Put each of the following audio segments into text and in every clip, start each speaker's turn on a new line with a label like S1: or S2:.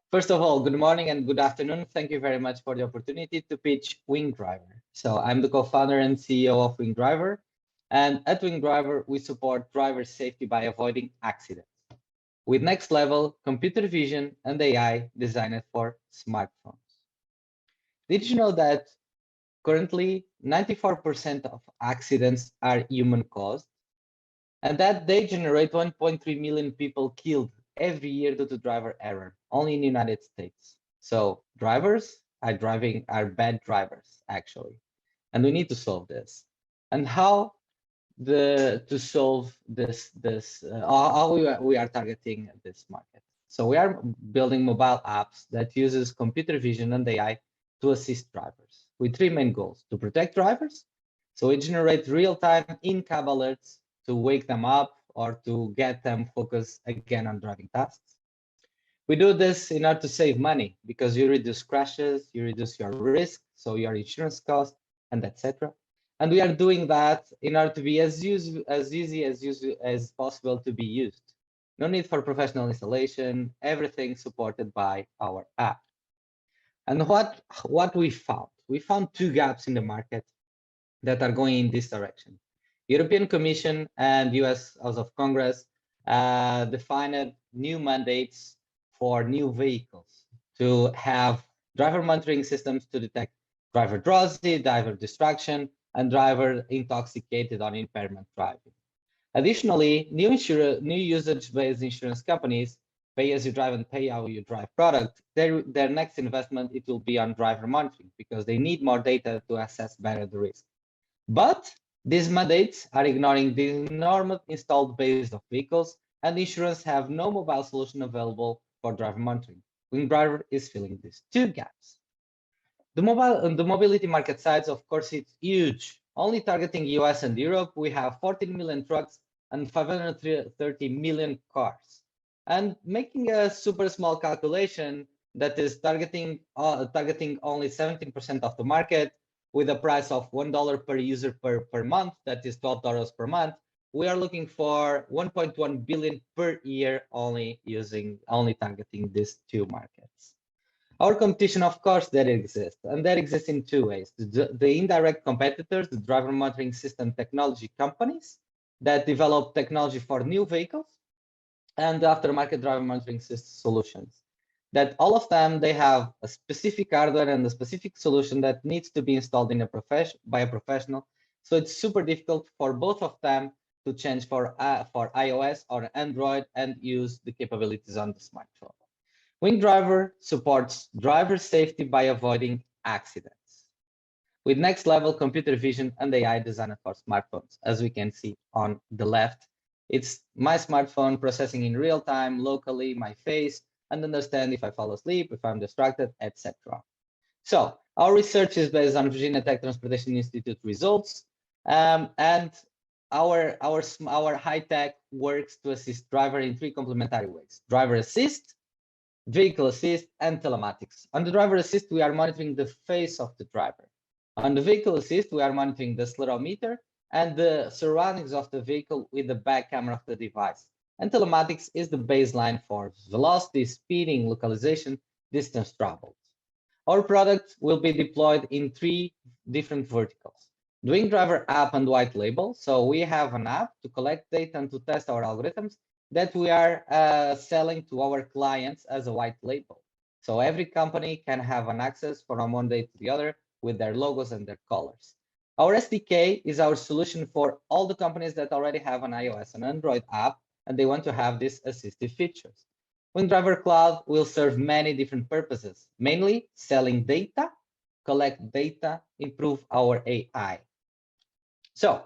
S1: First of all, good morning and good afternoon. Thank you very much for the opportunity to pitch WingDriver. So I'm the co-founder and CEO of WingDriver. And at WingDriver, we support driver safety by avoiding accidents with next level computer vision and AI designed for smartphones. Did you know that currently 94% of accidents are human caused and that they generate 1.3 million people killed every year due to driver error, only in the United States. So drivers are bad drivers, actually. And we need to solve this. And how to solve how we are targeting this market. So we are building mobile apps that uses computer vision and AI to assist drivers with three main goals: to protect drivers. So we generate real-time in-cab alerts to wake them up or to get them focused again on driving tasks. We do this in order to save money because you reduce crashes, you reduce your risk, so your insurance cost, and etc. And we are doing that in order to be as easy as possible to be used. No need for professional installation, everything supported by our app. And what we found? We found two gaps in the market that are going in this direction. European Commission and US House of Congress defined new mandates for new vehicles to have driver monitoring systems to detect driver drowsy, driver distraction, and driver intoxicated on impairment driving. Additionally, new usage-based insurance companies, pay as you drive and pay how you drive product, their next investment, it will be on driver monitoring because they need more data to assess better the risk. But these mandates are ignoring the enormous installed base of vehicles, and insurance have no mobile solution available for driver monitoring. WingDriver is filling these two gaps. The mobility market size, of course, it's huge. Only targeting US and Europe, we have 14 million trucks and 530 million cars. And making a super small calculation that is targeting only 17% of the market, with a price of $1 per user per month, that is $12 per month, we are looking for 1.1 billion per year only targeting these two markets. Our competition, of course, that exists, and that exists in two ways. The indirect competitors, the driver monitoring system technology companies that develop technology for new vehicles, and the aftermarket driver monitoring system solutions. That all of them, they have a specific hardware and a specific solution that needs to be installed by a professional. So it's super difficult for both of them to change for iOS or Android and use the capabilities on the smartphone. WingDriver supports driver safety by avoiding accidents with next level computer vision and AI designed for smartphones. As we can see on the left, it's my smartphone processing in real time, locally, my face, and understand if I fall asleep, if I'm distracted, etc. So our research is based on Virginia Tech Transportation Institute results, and our high tech works to assist driver in three complementary ways: driver assist, vehicle assist, and telematics. On the driver assist, we are monitoring the face of the driver. On the vehicle assist, we are monitoring the accelerometer and the surroundings of the vehicle with the back camera of the device. And telematics is the baseline for velocity, speeding, localization, distance traveled. Our product will be deployed in three different verticals: the WingDriver app and white label. So we have an app to collect data and to test our algorithms that we are selling to our clients as a white label. So every company can have an access from one day to the other with their logos and their colors. Our SDK is our solution for all the companies that already have an iOS and Android app and they want to have these assistive features. WingDriver Cloud will serve many different purposes, mainly selling data, collect data, improve our AI. So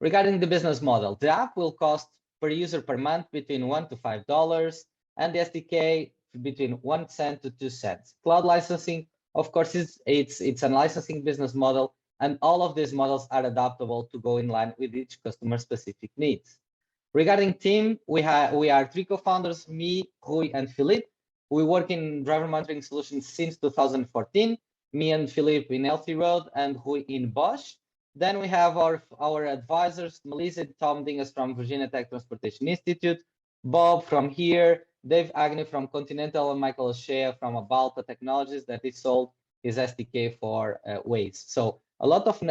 S1: regarding the business model, the app will cost per user per month between $1 to $5, and the SDK between 1 cent to 2 cents. Cloud licensing, of course, it's a licensing business model, and all of these models are adaptable to go in line with each customer specific needs. Regarding team, we are three co-founders, me, Rui, and Philippe. We work in driver monitoring solutions since 2014. Me and Philippe in Healthy Road and Rui in Bosch. Then we have our advisors, Melissa Tom Dingas from Virginia Tech Transportation Institute, Bob from here, Dave Agnew from Continental, and Michael Shea from Abalta Technologies that he sold his SDK for Waze. So a lot of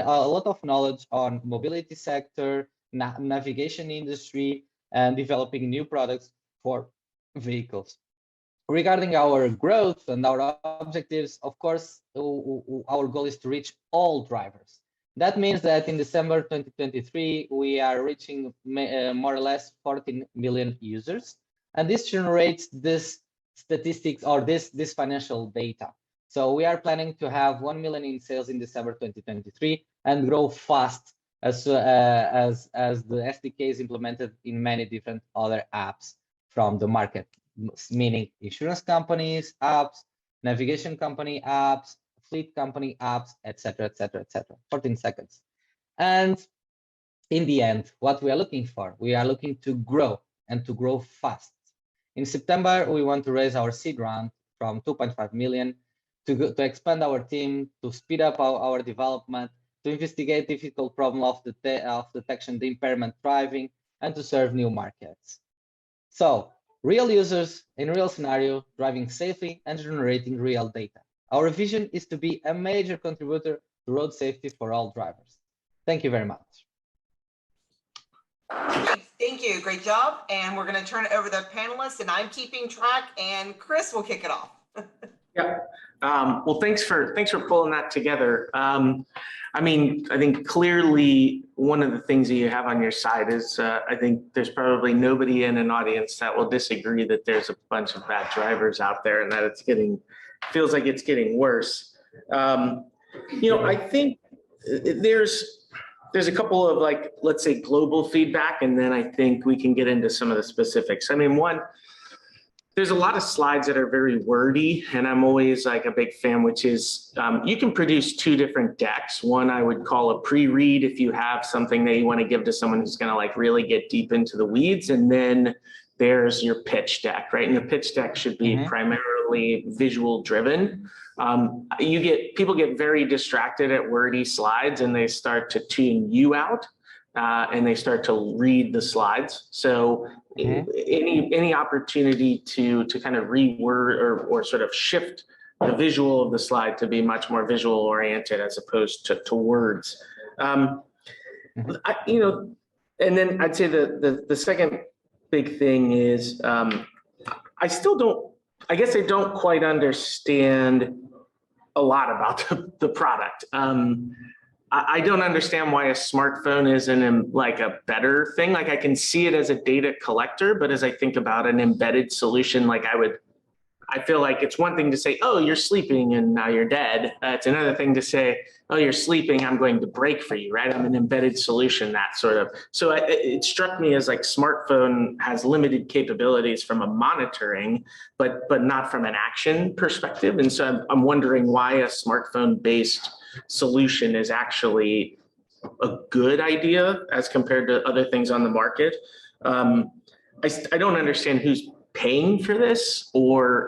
S1: knowledge on mobility sector, navigation industry, and developing new products for vehicles. Regarding our growth and our objectives, of course, our goal is to reach all drivers. That means that in December 2023, we are reaching more or less 14 million users. And this generates this statistics or this financial data. So we are planning to have 1 million in sales in December 2023 and grow fast as the SDK is implemented in many different other apps from the market, meaning insurance companies, apps, navigation company apps, fleet company apps, etc., etc., etc. 14 seconds. And in the end, what we are looking for, we are looking to grow and to grow fast. In September, we want to raise our seed round from 2.5 million to expand our team, to speed up our development, to investigate difficult problem of detection, the impairment driving, and to serve new markets. So real users in real scenario, driving safely and generating real data. Our vision is to be a major contributor to road safety for all drivers. Thank you very much.
S2: Thank you, great job. And we're gonna turn it over to the panelists, and I'm keeping track, and Chris will kick it off.
S3: Yeah. Well, thanks for pulling that together. I mean, I think clearly one of the things that you have on your side is I think there's probably nobody in an audience that will disagree that there's a bunch of bad drivers out there and that it's feels like it's getting worse. You know, I think there's a couple of, like, let's say global feedback, and then I think we can get into some of the specifics. I mean, one, there's a lot of slides that are very wordy, and I'm always like a big fan, which is you can produce two different decks. One I would call a pre-read if you have something that you want to give to someone who's going to like really get deep into the weeds, and then there's your pitch deck, right? And your pitch deck should be primarily visual driven. People get very distracted at wordy slides, and they start to tune you out. And they start to read the slides. So any opportunity to kind of reword or sort of shift the visual of the slide to be much more visual oriented as opposed to words. You know, and then I'd say the second big thing is I guess I don't quite understand a lot about the product. I don't understand why a smartphone isn't like a better thing. Like, I can see it as a data collector, but as I think about an embedded solution, like I feel like it's one thing to say, oh, you're sleeping and now you're dead. It's another thing to say, oh, you're sleeping, I'm going to brake for you, right? I'm an embedded solution, that sort of. So it struck me as like smartphone has limited capabilities from a monitoring, but not from an action perspective. And so I'm wondering why a smartphone-based solution is actually a good idea as compared to other things on the market. I don't understand who's paying for this or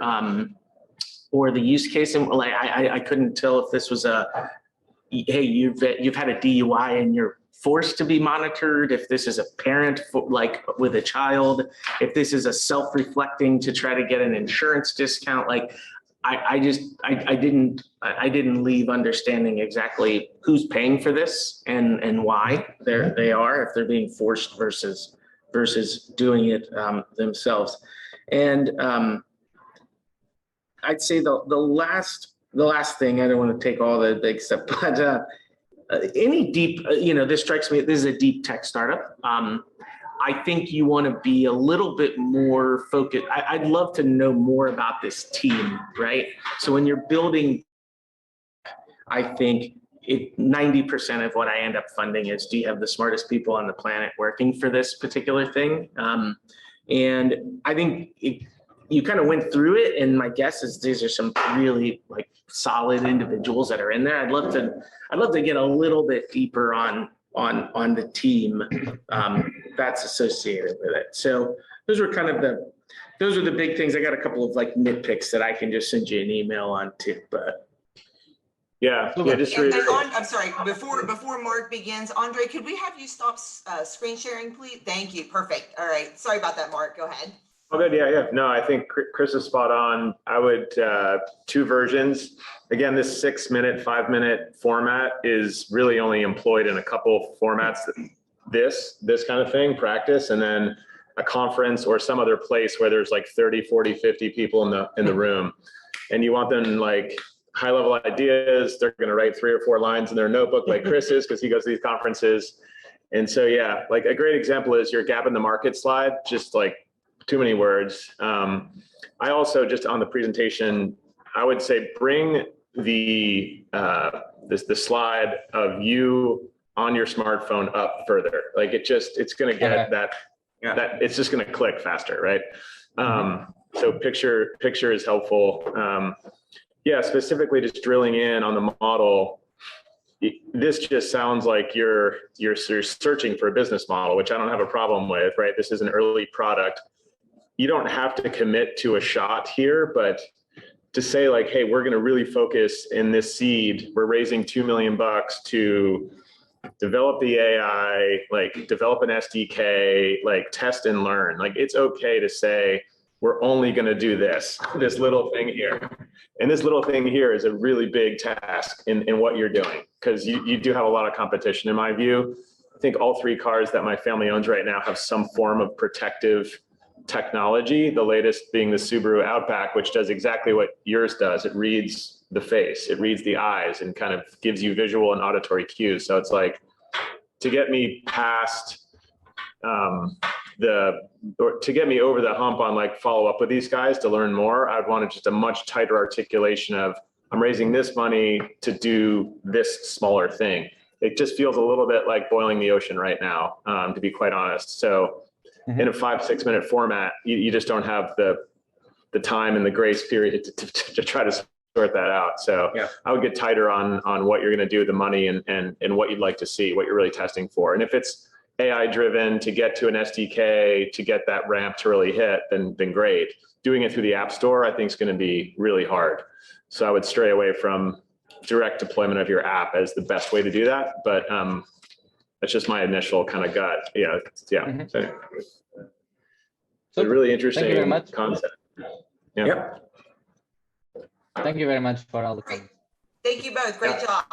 S3: the use case. And like, I couldn't tell if this was hey, you've had a DUI and you're forced to be monitored, if this is a parent like with a child, if this is a self-reflecting to try to get an insurance discount. Like, I didn't leave understanding exactly who's paying for this and why they are, if they're being forced versus doing it themselves. And I'd say the last thing, I don't want to take all the big stuff, but any deep, you know, this strikes me, this is a deep tech startup. I think you want to be a little bit more focused. I'd love to know more about this team, right? So when you're building, I think 90% of what I end up funding is, do you have the smartest people on the planet working for this particular thing? And I think you kind of went through it, and my guess is these are some really like solid individuals that are in there. I'd love to get a little bit deeper on the team that's associated with it. So those were kind of the big things. I got a couple of like nitpicks that I can just send you an email on too, but yeah. Just
S2: I'm sorry, before Mark begins, Andre, could we have you stop screen sharing, please? Thank you, perfect. All right, sorry about that, Mark, go ahead.
S4: Oh, good. Yeah. No, I think Chris is spot on. I would, 2 versions. Again, this 6-minute, 5-minute format is really only employed in a couple formats. This kind of thing, practice, and then a conference or some other place where there's like 30, 40, 50 people in the room. And you want them like high level ideas. They're going to write 3 or 4 lines in their notebook like Chris is, because he goes to these conferences. And so, yeah, like a great example is your gap in the market slide, just like too many words. I also, just on the presentation, I would say bring the the slide of you on your smartphone up further. Like it's going to get that it's just going to click faster, right? So picture is helpful. Yeah, specifically just drilling in on the model. This just sounds like you're searching for a business model, which I don't have a problem with, right? This is an early product. You don't have to commit to a shot here, but to say like, hey, we're going to really focus in this seed. We're raising $2 million to develop the AI, like develop an SDK, like test and learn. Like it's okay to say, we're only going to do this little thing here. And this little thing here is a really big task in what you're doing, because you do have a lot of competition in my view. I think all 3 cars that my family owns right now have some form of protective technology, the latest being the Subaru Outback, which does exactly what yours does. It reads the face, it reads the eyes, and kind of gives you visual and auditory cues. So it's like, to get me past to get me over the hump on like follow up with these guys to learn more, I'd want just a much tighter articulation of, I'm raising this money to do this smaller thing. It just feels a little bit like boiling the ocean right now, to be quite honest. So in a 5-6 minute format, you just don't have the time and the grace period to try to sort that out. So yeah, I would get tighter on what you're going to do with the money and what you'd like to see, what you're really testing for. And if it's AI driven to get to an SDK, to get that ramp to really hit, then great. Doing it through the App Store, I think is going to be really hard. So I would stray away from direct deployment of your app as the best way to do that. But that's just my initial kind of gut. Yeah. So anyway, it's a really interesting concept. Yeah.
S1: Yep. Thank you very much for all the comments.
S2: Thank you both. Great job.